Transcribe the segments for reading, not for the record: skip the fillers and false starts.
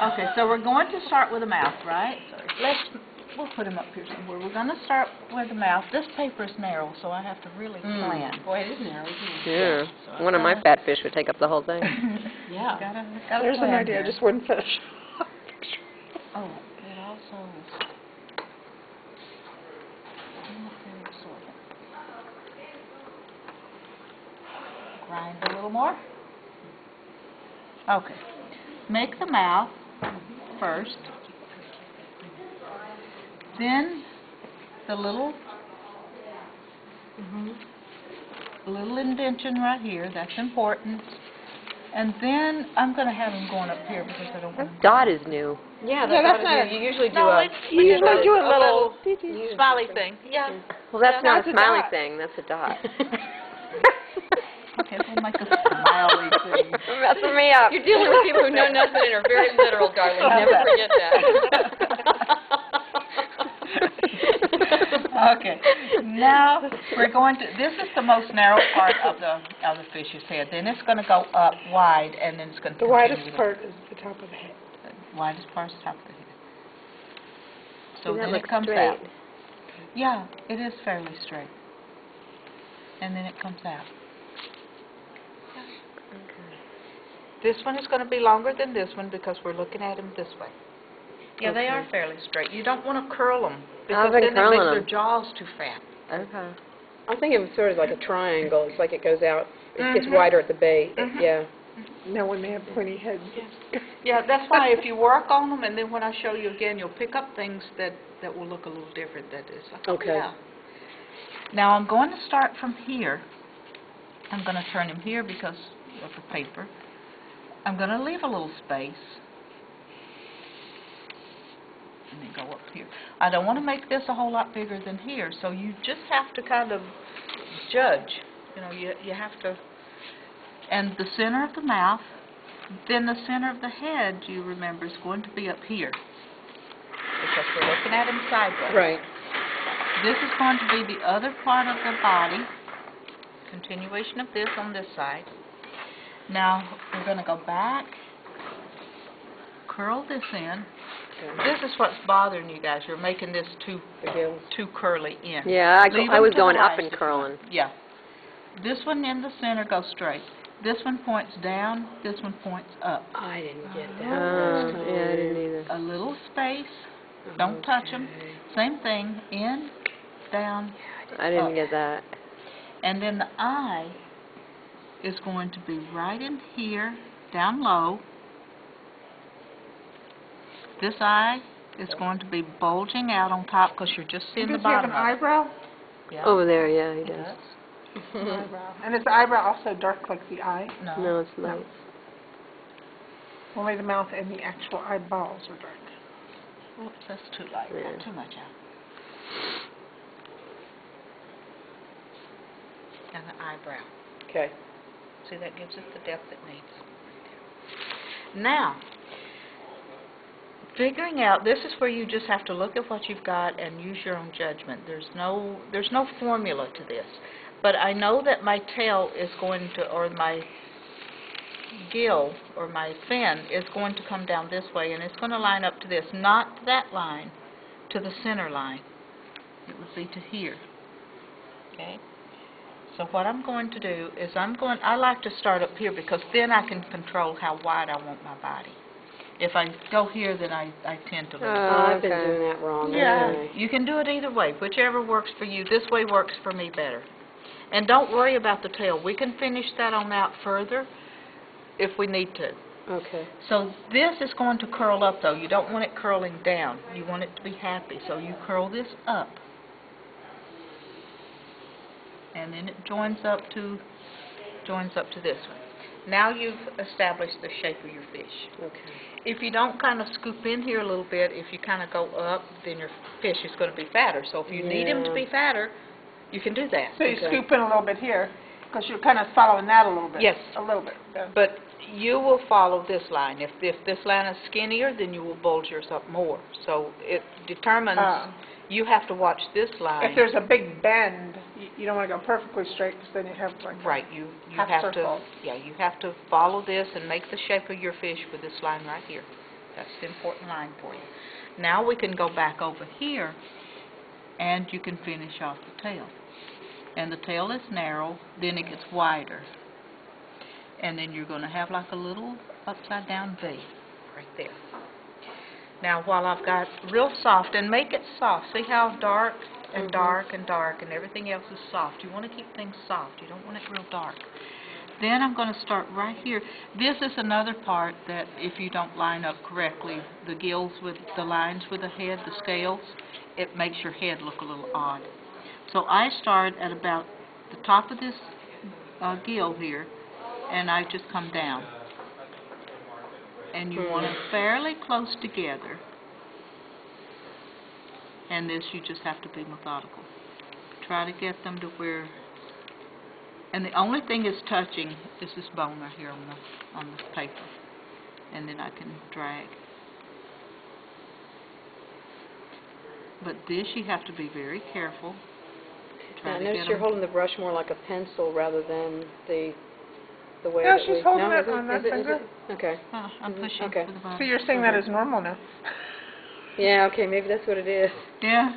Okay, so we're going to start with the mouth, right? We'll put him up here somewhere. We're going to start with the mouth. This paper is narrow, so I have to really plan. Boy, it is narrow, isn't it? Yeah. So One of my fat fish would take up the whole thing. Yeah. Gotta There's an plan idea, here. just wouldn't finish. Oh, it also is. Grind a little more. Okay. Make the mouth first. Then the little indentation right here. That's important. And then I'm going to have him going up here because I don't want That dot is new. Yeah, that's not you usually do No, a... You usually do a little smiley thing. Yeah. Well, that's not That's a a smiley dot. thing. That's a dot. Okay, we'll make a smiley thing. You're messing me up. You're dealing with people who know nothing and are very literal, Darlene. Never forget that. Okay. Now we're going to. This is the most narrow part of the fish's head. Then it's going to go up wide, and then it's going to. The widest part is the top of the head. The widest part is the top of the head. So That then looks it comes straight. out. Yeah, it is fairly straight. And then it comes out. This one is going to be longer than this one because we're looking at them this way. Yeah, they are fairly straight. You don't want to curl them because then it makes their jaws too fat. Okay. I'm thinking of sort of like a triangle. It's like it goes out, it gets wider at the base. Yeah. Now when they have pointy heads. Yeah, that's why if you work on them and then when I show you again, you'll pick up things that will look a little different. That is like, Okay. yeah. Now I'm going to start from here. I'm going to turn him here because of the paper. I'm going to leave a little space and then go up here. I don't want to make this a whole lot bigger than here, so you just have to kind of judge. You know, you have to. And the center of the mouth, then the center of the head, you remember, is going to be up here because we're looking at him sideways. Right. This is going to be the other part of the body, continuation of this on this side. Now, we're going to go back, curl this in. This is what's bothering you guys. You're making this too curly in. Yeah, Leave I them was to going the up right and if curling. you want. Yeah. This one in the center goes straight. This one points down. This one points up. I didn't get that. Yeah, I didn't either. A little space. Don't touch them. Same thing. In, down, I didn't up. get that. And then the eye is going to be right in here, down low. This eye is going to be bulging out on top because you're just seeing the Does he have bottom an of it. eyebrow? Yeah. Over there, yeah, he does. Eyebrow. And is the eyebrow also dark like the eye? No. No, it's light. Only the mouth and the actual eyeballs are dark. Oops, that's too light. Yeah. Got too much out. And the eyebrow. Okay. See, that gives it the depth it needs. Now, figuring out, this is where you just have to look at what you've got and use your own judgment. There's no formula to this. But I know that my tail is going to, or my gill, or my fin is going to come down this way, and it's going to line up to this, not to that line, to the center line. It would be to here. Okay? So what I'm going to do is I like to start up here because then I can control how wide I want my body. If I go here, then I tend to lose. I've been doing that wrong. Yeah, Anyway. you can do it either way, whichever works for you. This way works for me better. And don't worry about the tail. We can finish that on out further if we need to. Okay. So this is going to curl up, though. You don't want it curling down. You want it to be happy. So you curl this up. And then it joins up to this one. Now you've established the shape of your fish. Okay. If you don't kind of scoop in here a little bit, if you kind of go up, then your fish is going to be fatter. So if you need him to be fatter, you can do that. So you scoop in a little bit here because you're kind of following that a little bit. Yes. A little bit. Yeah. But you will follow this line. If this line is skinnier, then you will bulge yours up more. So it determines, you have to watch this line. If there's a big bend, you don't want to go perfectly straight because then you have like right, you half have circle. to, yeah, you have to follow this and make the shape of your fish with this line right here. That's the important line for you. Now we can go back over here, and you can finish off the tail. And the tail is narrow, then it gets wider. And then you're going to have like a little upside down V right there. Now while I've got real soft, and make it soft. See how dark and dark and dark and everything else is soft. You want to keep things soft. You don't want it real dark. Then I'm going to start right here. This is another part that if you don't line up correctly, the gills with the lines with the head, the scales, it makes your head look a little odd. So I start at about the top of this gill here, and I just come down. And you want them fairly close together. And this, you just have to be methodical. Try to get them to where, and the only thing is touching is this bone right here on the paper. And then I can drag. But this, you have to be very careful. Yeah, I To notice get you're 'em. holding the brush more like a pencil rather than the way No, that she's we... holding no, it is on that is it? finger. Okay. I'm pushing Okay. for the bottom. So you're saying that is normal now? Yeah, okay, maybe that's what it is. Yeah.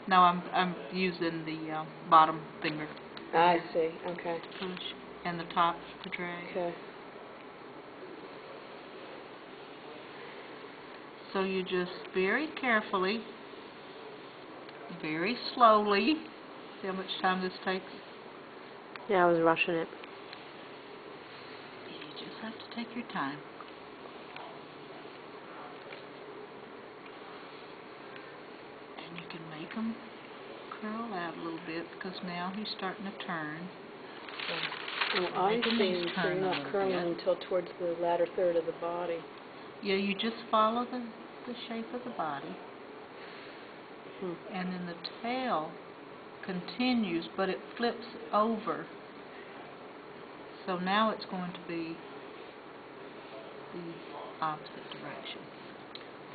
No, I'm using the bottom finger I see, okay, push and the top to drag. okay. So you just very carefully, very slowly, see how much time this takes? Yeah, I was rushing it. You just have to take your time. And you can make them curl out a little bit because now he's starting to turn. So Oh, I making see, these so turn you're a not little curling bit. until towards the latter third of the body. Yeah, you just follow the shape of the body. And then the tail continues, but it flips over. So now it's going to be the opposite direction.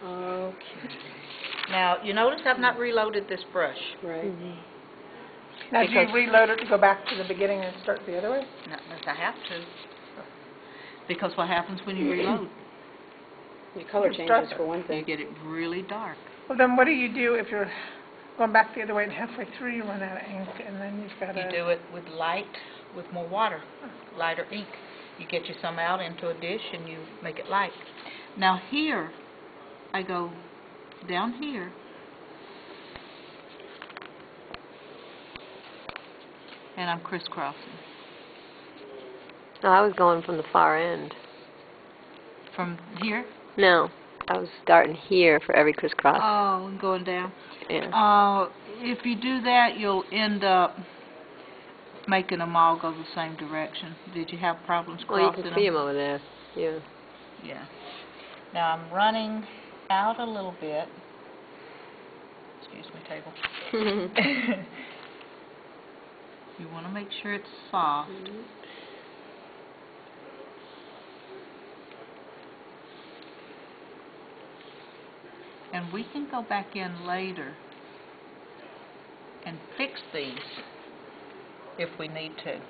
Okay. Now, you notice I've not reloaded this brush. Right. Now, do you Because- reload it to go back to the beginning and start the other way? Not unless I have to. Because what happens when you reload? Your color It's changes darker. for one You thing. get it really dark. Well, then what do you do if you're going back the other way and halfway through you run out of ink and then you've got to... You do it with light, with more water, lighter ink. You get you some out into a dish and you make it light. Now here, I go down here, and I'm crisscrossing. No, I was going from the far end. From here, No, I was starting here for every crisscross. oh, and going down. Yeah. If you do that, you'll end up making them all go the same direction. Did you have problems Well, you crossing can see them over there. Yeah. Yeah. Now I'm running out a little bit. Excuse me, table. You want to make sure it's soft. And we can go back in later and fix these if we need to.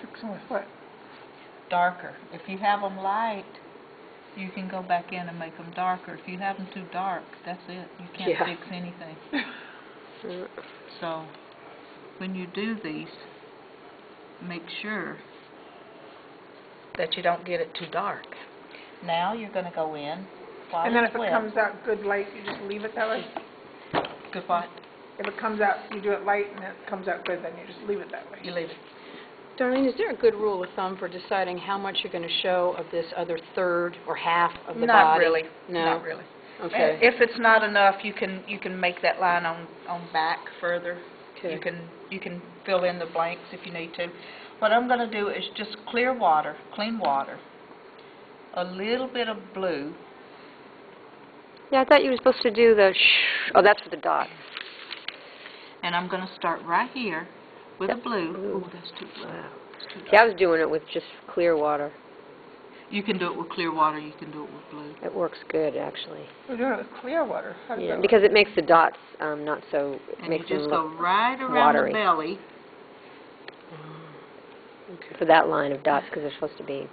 Fix them with what? Darker. If you have them light, you can go back in and make them darker. If you have them too dark, that's it. You can't Yeah. fix anything. So when you do these, make sure that you don't get it too dark. Now you're going to go in while And then it's if it wet. comes out good light, you just leave it that way? Good what? If it comes out, you do it light and it comes out good, then you just leave it that way? You leave it. Darlene, is there a good rule of thumb for deciding how much you're going to show of this other third or half of the body? Not really. No? Not really. Okay. If it's not enough, you can make that line on back further. Okay. You can fill in the blanks if you need to. What I'm going to do is just clear water, clean water, a little bit of blue. Yeah, I thought you were supposed to do the oh, that's for the dots. And I'm going to start right here with a blue. Blue. Oh, that's too blue. Wow. That's too Yeah, I dark. was doing it with just clear water. You can do it with clear water. You can do it with blue. It works good, actually. We're doing it with clear water. How does Yeah, that because it makes the dots not so, it And you makes them just go look right around watery. the belly. for that line of dots, because they're supposed to be